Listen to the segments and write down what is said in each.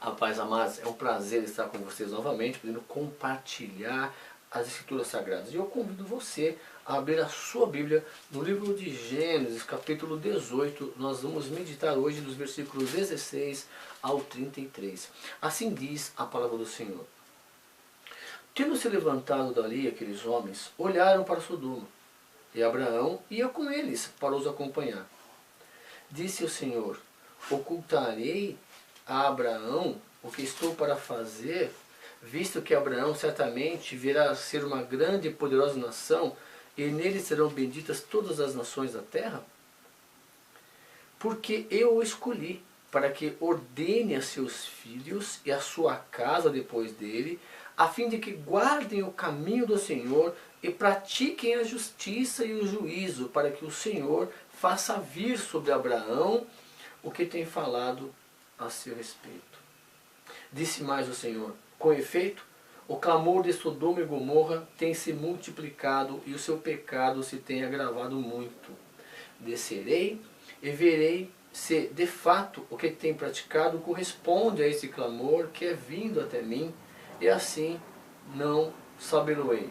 A paz, amados, é um prazer estar com vocês novamente, podendo compartilhar as Escrituras Sagradas. E eu convido você a abrir a sua Bíblia no livro de Gênesis, capítulo 18. Nós vamos meditar hoje dos versículos 16 ao 33. Assim diz a palavra do Senhor. Tendo se levantado dali aqueles homens, olharam para Sodoma, e Abraão ia com eles para os acompanhar. Disse o Senhor: ocultarei a Abraão o que estou para fazer, visto que Abraão certamente virá a ser uma grande e poderosa nação, e nele serão benditas todas as nações da terra? Porque eu o escolhi para que ordene a seus filhos e a sua casa depois dele, a fim de que guardem o caminho do Senhor e pratiquem a justiça e o juízo, para que o Senhor faça vir sobre Abraão o que tem falado a seu respeito. Disse mais o Senhor: com efeito, o clamor de Sodoma e Gomorra tem se multiplicado e o seu pecado se tem agravado muito. Descerei e verei se de fato o que tem praticado corresponde a esse clamor que é vindo até mim, e assim não sabê-lo-ei.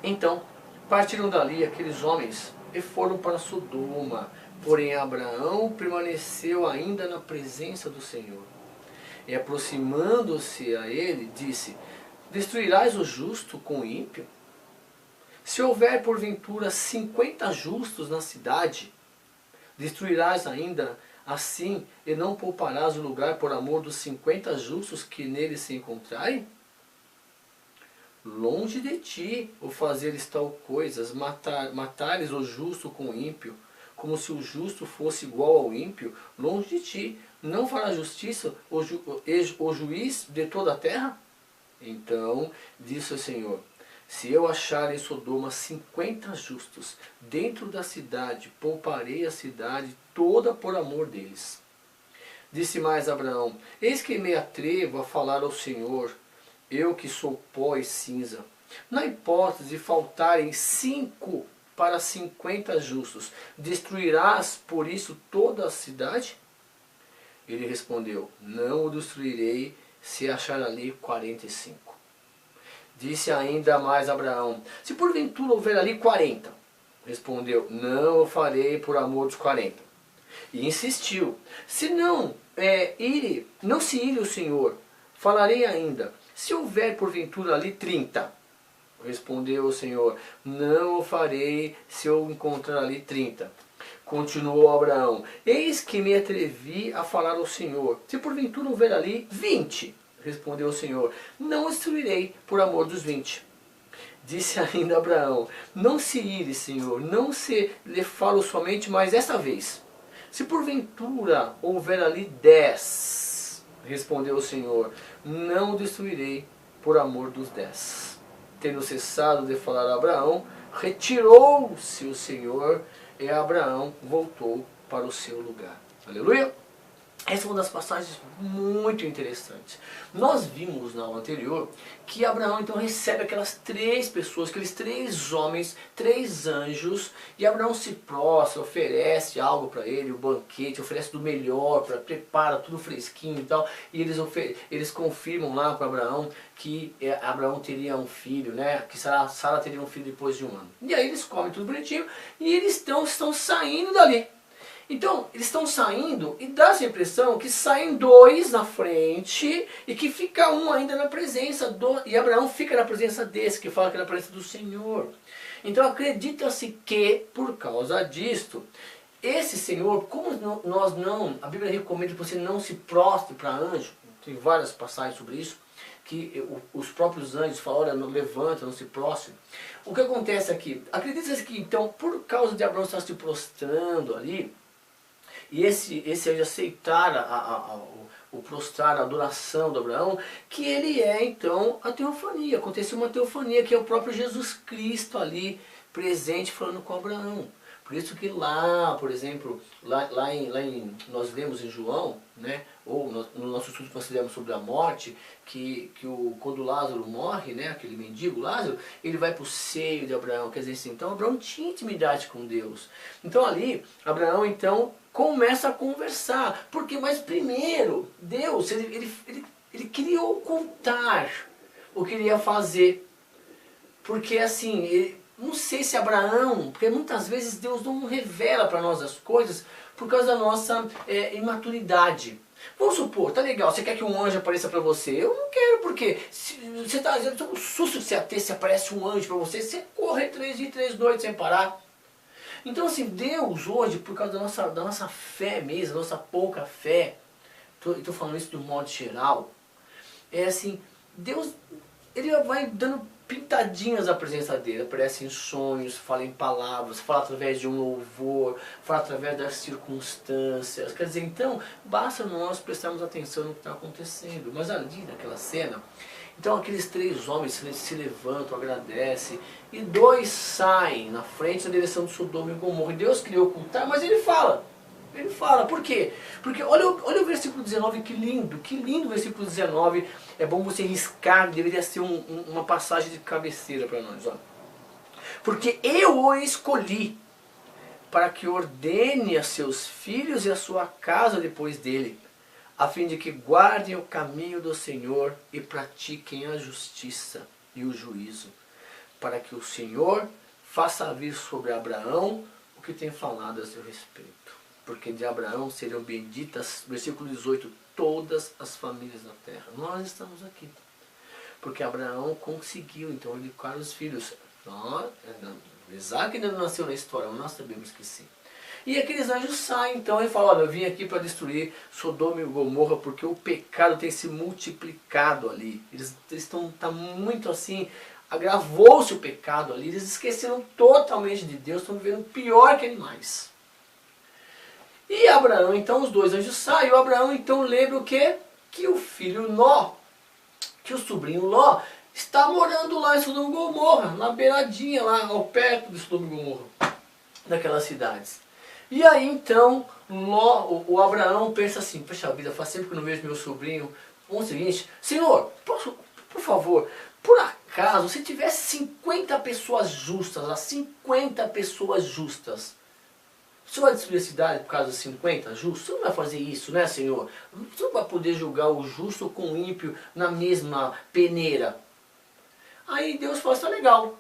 Então partiram dali aqueles homens e foram para Sodoma. Porém Abraão permaneceu ainda na presença do Senhor. E aproximando-se a ele, disse: destruirás o justo com o ímpio? Se houver porventura 50 justos na cidade, destruirás ainda assim e não pouparás o lugar por amor dos 50 justos que nele se encontrarem? Longe de ti o fazeres tal coisas, matares o justo com o ímpio, como se o justo fosse igual ao ímpio. Longe de ti, não fará justiça o juiz de toda a terra? Então disse o Senhor: se eu achar em Sodoma 50 justos dentro da cidade, pouparei a cidade toda por amor deles. Disse mais Abraão: eis que me atrevo a falar ao Senhor, eu que sou pó e cinza. Na hipótese de faltarem 5 para 50 justos, destruirás por isso toda a cidade? Ele respondeu: não o destruirei se achar ali 45. Disse ainda mais Abraão: se porventura houver ali 40. Respondeu: não o farei por amor dos 40. E insistiu: se não se ire o Senhor, falarei ainda: se houver porventura ali 30. Respondeu o Senhor: não o farei se eu encontrar ali 30. Continuou Abraão: eis que me atrevi a falar ao Senhor, se porventura houver ali 20. Respondeu o Senhor: não o destruirei por amor dos 20. Disse ainda Abraão: não se ire, Senhor, não se lhe falo somente mais esta vez. Se porventura houver ali 10. Respondeu o Senhor: não o destruirei por amor dos 10. Tendo cessado de falar a Abraão, retirou-se o Senhor, e Abraão voltou para o seu lugar. Aleluia! Essa é uma das passagens muito interessantes. Nós vimos na aula anterior que Abraão então recebe aquelas 3 pessoas, aqueles 3 homens, 3 anjos, e Abraão se prostra, oferece algo para ele, o banquete, oferece do melhor, prepara tudo fresquinho e tal, e eles confirmam lá para Abraão que Abraão teria um filho, né? Que Sara teria um filho depois de 1 ano. E aí eles comem tudo bonitinho e eles estão saindo dali. Então, eles estão saindo e dá essa impressão que saem 2 na frente e que fica um ainda na presença e Abraão fica na presença desse, que fala que é na presença do Senhor. Então acredita-se que, por causa disto, esse Senhor, como a Bíblia recomenda que você não se prostre para anjo, tem várias passagens sobre isso, que os próprios anjos falam: olha, não levanta, não se prostre. O que acontece aqui? Acredita-se que então, por causa de Abraão estar se prostrando ali, e esse anjo aceitar o prostrar, a adoração de Abraão, que ele é então a teofania. Aconteceu uma teofania, que é o próprio Jesus Cristo ali presente falando com Abraão. Por isso que lá, por exemplo, nós lemos em João, né, ou no nosso estudo que nós fizemos sobre a morte, quando Lázaro morre, né, aquele mendigo Lázaro, ele vai para o seio de Abraão. Quer dizer assim, então Abraão tinha intimidade com Deus. Então ali, Abraão então começa a conversar. Porque, mas primeiro, Deus, ele queria ocultar o que ele ia fazer. Porque assim, não sei se Abraão, porque muitas vezes Deus não revela para nós as coisas por causa da nossa imaturidade. Vamos supor, tá legal, você quer que um anjo apareça para você? Eu não quero, porque você está dizendo, um susto que você ter se aparece um anjo para você, você corre 3 dias e 3 noites sem parar. Então assim, Deus hoje, por causa da nossa fé mesmo, da nossa pouca fé, estou falando isso de um modo geral, é assim, Deus, ele vai dando pintadinhas da presença dele, aparece em sonhos, fala em palavras, fala através de um louvor, fala através das circunstâncias. Quer dizer, então, basta nós prestarmos atenção no que está acontecendo. Mas ali naquela cena, então aqueles 3 homens se levantam, agradecem, e 2 saem na frente na direção de Sodoma e Gomorra. E Deus queria ocultar, mas ele fala. Ele fala, por quê? Porque olha o versículo 19, que lindo o versículo 19. É bom você riscar, deveria ser uma passagem de cabeceira para nós. Ó. Porque eu o escolhi para que ordene a seus filhos e a sua casa depois dele, a fim de que guardem o caminho do Senhor e pratiquem a justiça e o juízo, para que o Senhor faça vir sobre Abraão o que tem falado a seu respeito. Porque de Abraão serão benditas, versículo 18, todas as famílias da terra. Nós estamos aqui. Porque Abraão conseguiu, então, educar os filhos. Isaac ainda não nasceu na história, mas nós sabemos que sim. E aqueles anjos saem, então, e falam, olha, eu vim aqui para destruir Sodoma e Gomorra, porque o pecado tem se multiplicado ali. Eles estão muito assim, agravou-se o pecado ali, eles esqueceram totalmente de Deus, estão vivendo pior que animais. E Abraão, então, os 2 anjos saem, e o Abraão, então, lembra o quê? Que o filho Ló, que o sobrinho Ló, está morando lá em Sodoma e Gomorra, na beiradinha, lá ao perto de Sodoma e Gomorra, daquelas cidades. E aí, então, Ló, o Abraão pensa assim, poxa vida, faz tempo que eu não vejo meu sobrinho. Vamos ao seguinte, Senhor, por favor, por acaso, se tivesse 50 pessoas justas, as 50 pessoas justas, o Senhor vai destruir a cidade por causa dos 50 justos? O Senhor não vai fazer isso, né, Senhor? O Senhor vai poder julgar o justo com o ímpio na mesma peneira. Aí Deus fala, tá legal.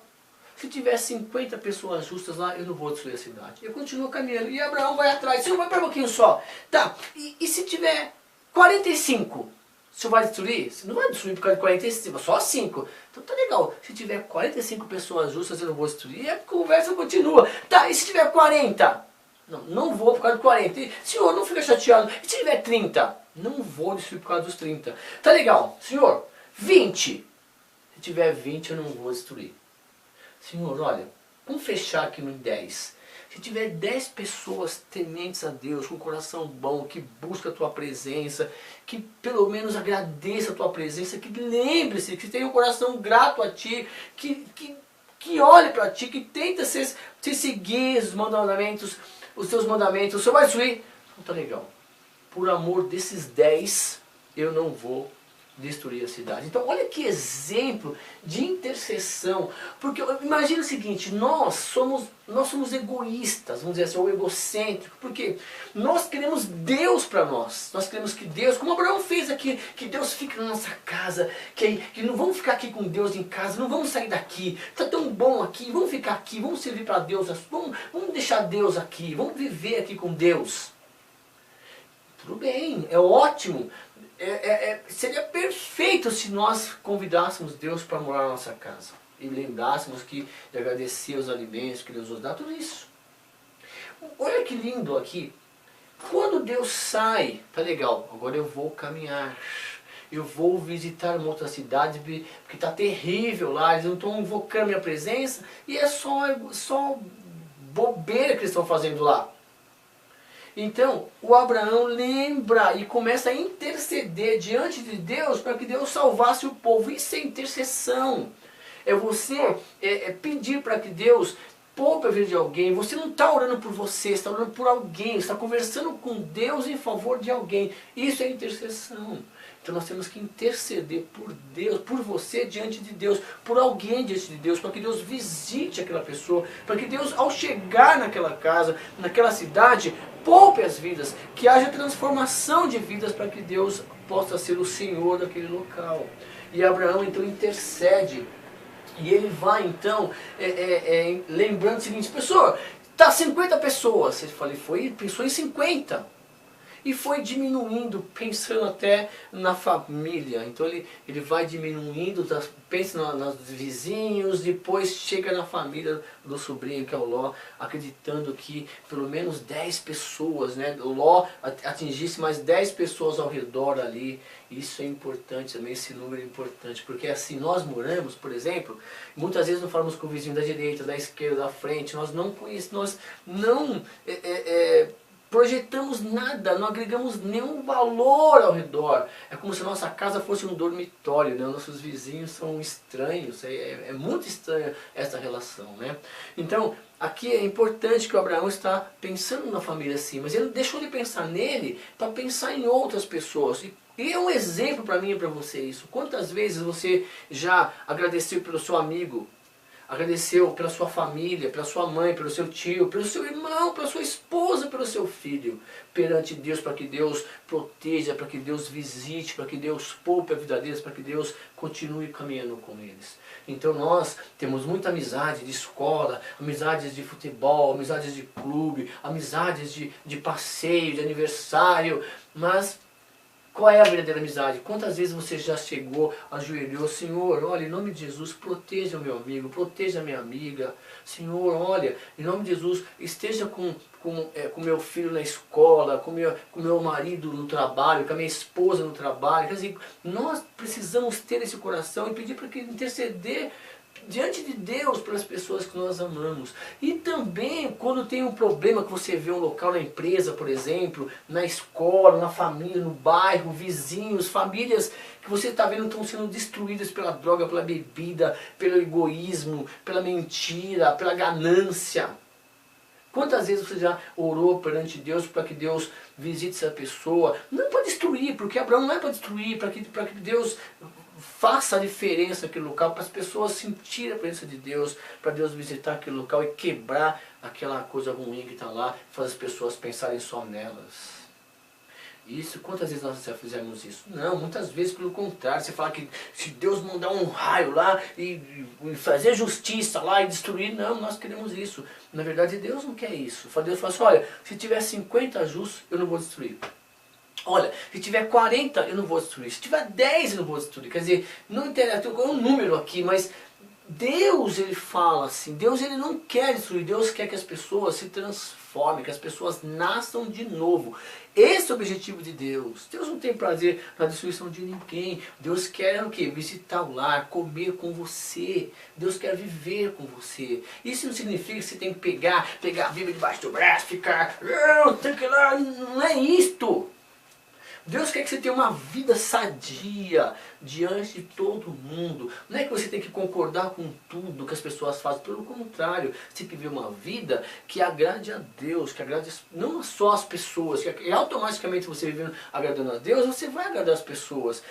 Se tiver 50 pessoas justas lá, eu não vou destruir a cidade. Eu continuo caminhando. E Abraão vai atrás. Senhor, vai para um pouquinho só. Tá, e se tiver 45? O Senhor vai destruir? Você não vai destruir por causa de 45, só 5. Então tá legal. Se tiver 45 pessoas justas, eu não vou destruir. E a conversa continua. Tá, e se tiver 40? Não vou por causa de 40. E, Senhor, não fica chateado. E se tiver 30? Não vou destruir por causa dos 30. Tá legal. Senhor, 20. Se tiver 20, eu não vou destruir. Senhor, olha, vamos fechar aqui no 10. Se tiver 10 pessoas tementes a Deus, com coração bom, que busca a tua presença, que pelo menos agradeça a tua presença, que lembre-se, que tenha um coração grato a ti, que olhe para ti, que tenta se seguir os teus mandamentos, o Senhor vai destruir. Então tá legal. Por amor desses 10, eu não vou destruir a cidade. Então olha que exemplo de intercessão. Porque imagina o seguinte, nós somos egoístas, vamos dizer assim, ou egocêntricos, porque nós queremos Deus para nós. Nós queremos que Deus, como Abraão fez aqui, que Deus fique na nossa casa, que não vamos ficar aqui com Deus em casa, não vamos sair daqui, está tão bom aqui, vamos ficar aqui, vamos servir para Deus, vamos deixar Deus aqui, vamos viver aqui com Deus. Tudo bem, é ótimo. Seria perfeito se nós convidássemos Deus para morar na nossa casa e lembrássemos de agradecer os alimentos que Deus nos dá, tudo isso. Olha que lindo aqui. Quando Deus sai, tá legal, agora eu vou caminhar, eu vou visitar uma outra cidade porque está terrível lá, eles não estão invocando minha presença e é só bobeira que eles estão fazendo lá. Então, o Abraão lembra e começa a interceder diante de Deus para que Deus salvasse o povo. Isso é intercessão. É você pedir para que Deus poupe a vida de alguém. Você não está orando por você, está orando por alguém, está conversando com Deus em favor de alguém. Isso é intercessão. Então nós temos que interceder por Deus, por você diante de Deus, por alguém diante de Deus, para que Deus visite aquela pessoa, para que Deus, ao chegar naquela casa, naquela cidade, poupe as vidas, que haja transformação de vidas, para que Deus possa ser o Senhor daquele local. E Abraão então intercede, e ele vai então lembrando o seguinte: pessoa, está 50 pessoas. Ele falou, pensou em 50. E foi diminuindo, pensando até na família. Então ele vai diminuindo, pensa nos vizinhos, depois chega na família do sobrinho, que é o Ló, acreditando que pelo menos 10 pessoas, né, o Ló atingisse mais 10 pessoas ao redor ali. Isso é importante também, esse número é importante, porque assim, nós moramos, por exemplo, muitas vezes não falamos com o vizinho da direita, da esquerda, da frente, nós não conhecemos, nós não projetamos nada, não agregamos nenhum valor ao redor. É como se a nossa casa fosse um dormitório, né? Nossos vizinhos são estranhos, é muito estranha essa relação, né? Então, aqui é importante que o Abraão está pensando na família assim, mas ele deixou de pensar nele para pensar em outras pessoas. E é um exemplo para mim e para você isso. Quantas vezes você já agradeceu pelo seu amigo, agradeceu pela sua família, pela sua mãe, pelo seu tio, pelo seu irmão, pela sua esposa, pelo seu filho, perante Deus, para que Deus proteja, para que Deus visite, para que Deus poupe a vida deles, para que Deus continue caminhando com eles. Então nós temos muita amizade de escola, amizades de futebol, amizades de clube, amizades de passeio, de aniversário, mas qual é a verdadeira amizade? Quantas vezes você já chegou, ajoelhou, Senhor, olha, em nome de Jesus, proteja o meu amigo, proteja a minha amiga. Senhor, olha, em nome de Jesus, esteja com meu filho na escola, com meu marido no trabalho, com a minha esposa no trabalho. Quer dizer, nós precisamos ter esse coração e pedir para que ele interceder diante de Deus pelas pessoas que nós amamos. E também quando tem um problema, que você vê um local na empresa, por exemplo, na escola, na família, no bairro, vizinhos, famílias que você está vendo estão sendo destruídas pela droga, pela bebida, pelo egoísmo, pela mentira, pela ganância. Quantas vezes você já orou perante Deus para que Deus visite essa pessoa? Não para destruir, porque Abraão não é para destruir, para que Deus faça a diferença naquele local, para as pessoas sentirem a presença de Deus, para Deus visitar aquele local e quebrar aquela coisa ruim que está lá, fazer as pessoas pensarem só nelas. Isso, quantas vezes nós já fizemos isso? Não, muitas vezes pelo contrário. Você fala que se Deus mandar um raio lá e fazer justiça lá e destruir, não, nós queremos isso. Na verdade Deus não quer isso. Deus fala assim, olha, se tiver 50 justos, eu não vou destruir. Olha, se tiver 40, eu não vou destruir. Se tiver 10, eu não vou destruir. Quer dizer, não interessa, eu tenho um número aqui, mas Deus, ele fala assim, Deus ele não quer destruir, Deus quer que as pessoas se transformem, que as pessoas nasçam de novo. Esse é o objetivo de Deus. Deus não tem prazer na destruição de ninguém. Deus quer o quê? Visitar o lar, comer com você. Deus quer viver com você. Isso não significa que você tem que pegar a Bíblia debaixo do braço, ficar, tem que ir lá, não é isto. Deus quer que você tenha uma vida sadia diante de todo mundo. Não é que você tem que concordar com tudo que as pessoas fazem. Pelo contrário, você tem que viver uma vida que agrade a Deus, que agrade não só as pessoas, que automaticamente você vivendo agradando a Deus, você vai agradar as pessoas.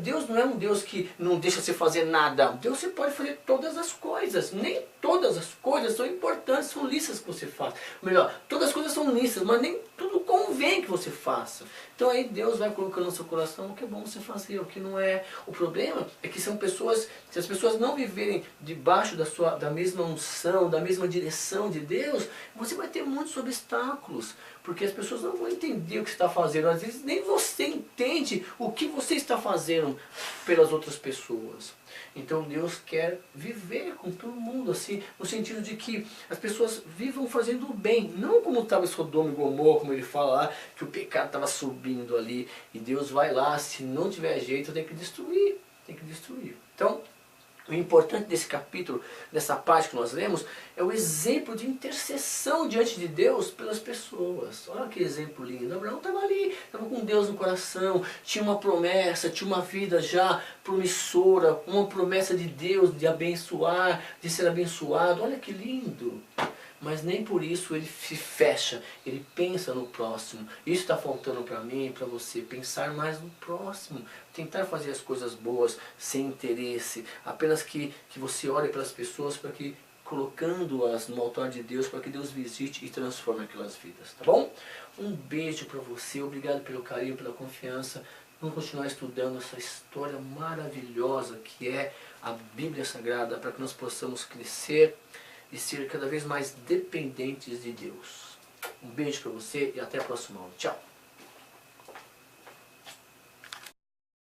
Deus não é um Deus que não deixa você fazer nada. Deus você pode fazer todas as coisas. Nem todas as coisas são importantes, são listas que você faz. Ou melhor, todas as coisas são listas, mas nem tudo convém que você faça. Então aí Deus vai colocando no seu coração o que é bom você fazer, o que não é. O problema é que são pessoas, se as pessoas não viverem debaixo da mesma unção, da mesma direção de Deus, você vai ter muitos obstáculos, porque as pessoas não vão entender o que você está fazendo. Às vezes nem você entende o que você está fazendo pelas outras pessoas. Então Deus quer viver com todo mundo, assim, no sentido de que as pessoas vivam fazendo o bem, não como estava em Sodoma e Gomorra, como ele fala lá, que o pecado estava subindo ali, e Deus vai lá, se não tiver jeito, tem que destruir, tem que destruir. Então, O importante desse capítulo, dessa parte que nós lemos, é o exemplo de intercessão diante de Deus pelas pessoas. Olha que exemplo lindo. Abraão estava ali, estava com Deus no coração, tinha uma promessa, tinha uma vida já promissora, uma promessa de Deus de abençoar, de ser abençoado. Olha que lindo. Mas nem por isso ele se fecha, ele pensa no próximo. Isso está faltando para mim e para você, pensar mais no próximo, tentar fazer as coisas boas sem interesse, apenas que você ore para as pessoas, para que colocando-as no altar de Deus, para que Deus visite e transforme aquelas vidas, tá bom? Um beijo para você, obrigado pelo carinho, pela confiança. Vamos continuar estudando essa história maravilhosa que é a Bíblia Sagrada, para que nós possamos crescer e ser cada vez mais dependentes de Deus. Um beijo para você e até a próxima aula. Tchau!